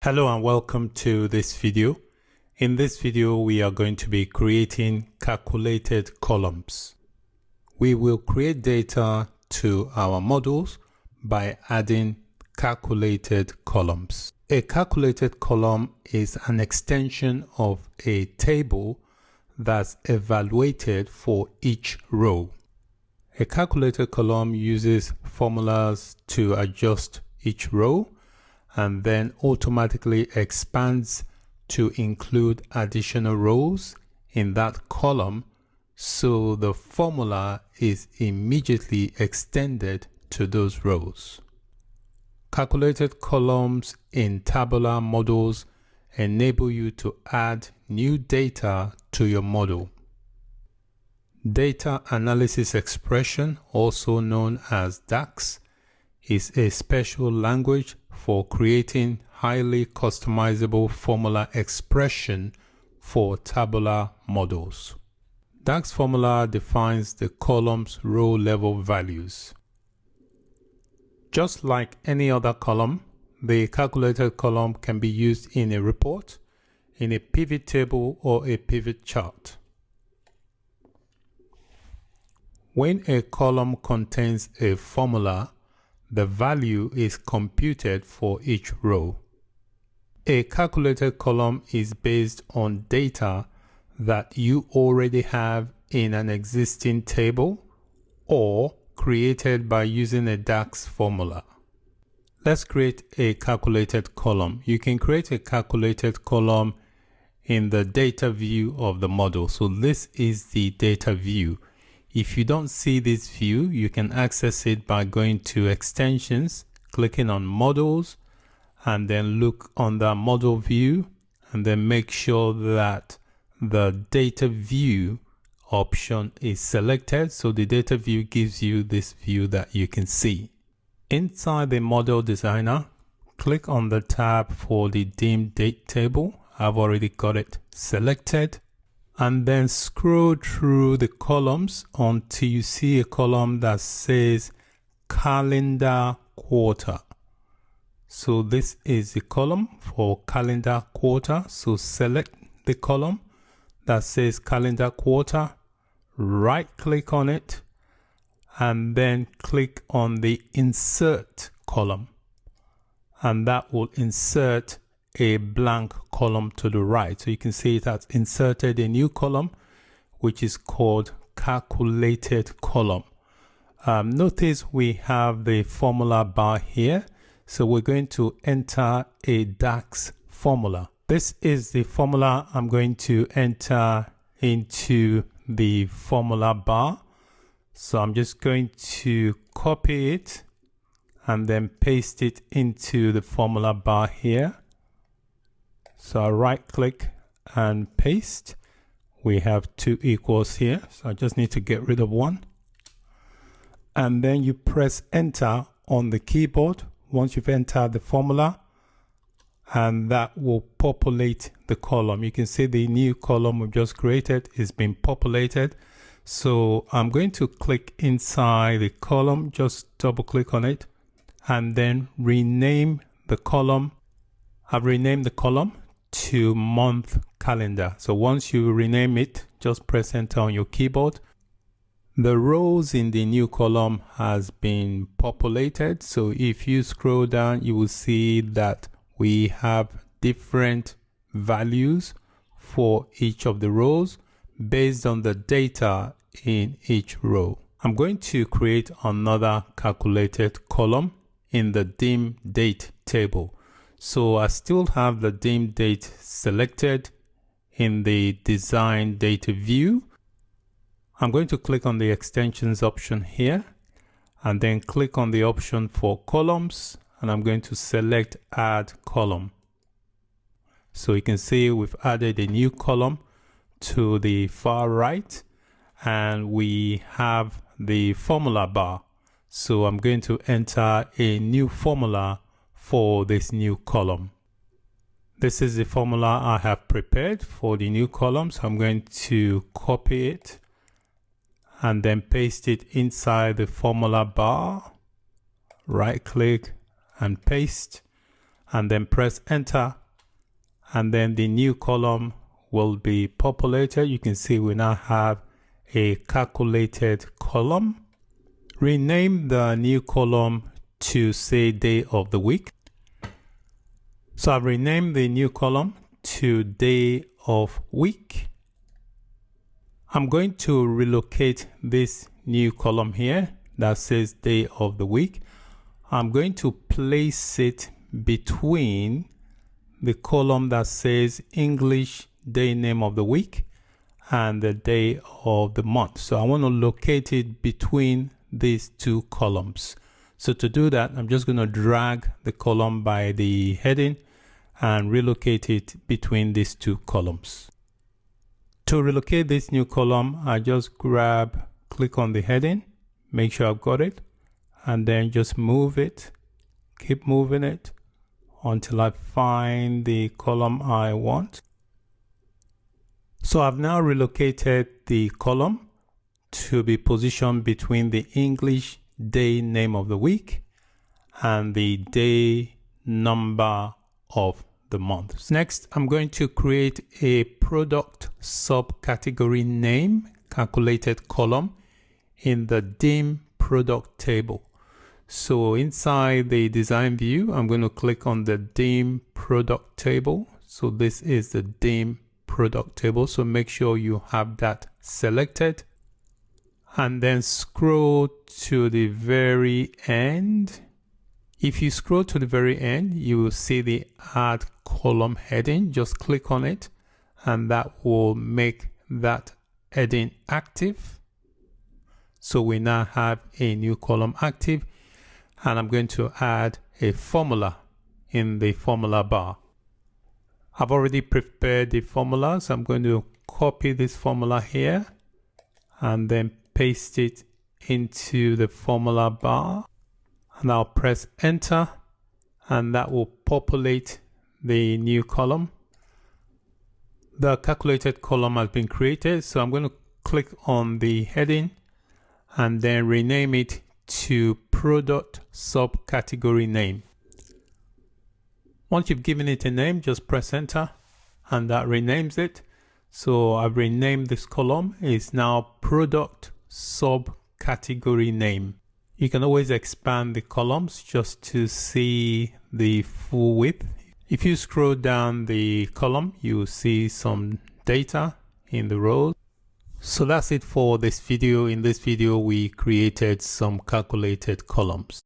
Hello and welcome to this video. In this video, we are going to be creating calculated columns. We will create data to our models by adding calculated columns. A calculated column is an extension of a table that's evaluated for each row. A calculated column uses formulas to adjust each row and then automatically expands to include additional rows in that column, so the formula is immediately extended to those rows. Calculated columns in tabular models enable you to add new data to your model. Data analysis expression, also known as DAX, is a special language for creating highly customizable formula expression for tabular models. DAX formula defines the column's row level values. Just like any other column, the calculated column can be used in a report, in a pivot table, or a pivot chart. When a column contains a formula, the value is computed for each row. A calculated column is based on data that you already have in an existing table or created by using a DAX formula. Let's create a calculated column. You can create a calculated column in the data view of the model. So this is the data view. If you don't see this view, you can access it by going to extensions, clicking on models, and then look under model view, and then make sure that the data view option is selected. So the data view gives you this view that you can see. Inside the model designer, click on the tab for the dim date table. I've already got it selected. And then scroll through the columns until you see a column that says calendar quarter. So this is the column for calendar quarter. So select the column that says calendar quarter, right click on it, and then click on the insert column. And that will insert a blank column to the right. So you can see it has inserted a new column, which is called calculated column. Notice we have the formula bar here. So we're going to enter a DAX formula. This is the formula I'm going to enter into the formula bar. So I'm just going to copy it and then paste it into the formula bar here. So I right click and paste. We have two equals here. So I just need to get rid of one. And then you press enter on the keyboard once you've entered the formula, and that will populate the column. You can see the new column we've just created is being populated. So I'm going to click inside the column, just double click on it, and then rename the column. I've renamed the column to month calendar. So once you rename it, just press enter on your keyboard. The rows in the new column has been populated. So if you scroll down, you will see that we have different values for each of the rows based on the data in each row. I'm going to create another calculated column in the dim date table. So I still have the dim date selected in the design data view. I'm going to click on the extensions option here and then click on the option for columns, and I'm going to select add column. So you can see we've added a new column to the far right, and we have the formula bar. So I'm going to enter a new formula for this new column. This is the formula I have prepared for the new column. So I'm going to copy it and then paste it inside the formula bar, right click and paste. and then press enter, and then the new column will be populated. You can see we now have a calculated column. Rename the new column to say day of the week. So I've renamed the new column to day of week. I'm going to relocate this new column here that says day of the week. I'm going to place it between the column that says English day name of the week and the day of the month. So I want to locate it between these two columns. So to do that, I'm just going to drag the column by the heading and relocate it between these two columns. To relocate this new column, I just click on the heading, make sure I've got it, and then just move it, keep moving it until I find the column I want. So I've now relocated the column to be positioned between the English day name of the week and the day number of the month. Next, I'm going to create a product subcategory name calculated column in the dim product table. So inside the design view, I'm going to click on the dim product table. So this is the dim product table. So make sure you have that selected, and then scroll to the very end. If you scroll to the very end, you will see the add column heading. Just click on it, and that will make that heading active. So we now have a new column active, and I'm going to add a formula in the formula bar. I've already prepared the formula, so I'm going to copy this formula here and then paste it into the formula bar, and I'll press enter, and that will populate the new column. The calculated column has been created, so I'm going to click on the heading and then rename it to product subcategory name. Once you've given it a name, just press enter, and that renames it. So I've renamed this column. It's now product subcategory name. You can always expand the columns just to see the full width. If you scroll down the column, you will see some data in the rows. So that's it for this video. In this video, we created some calculated columns.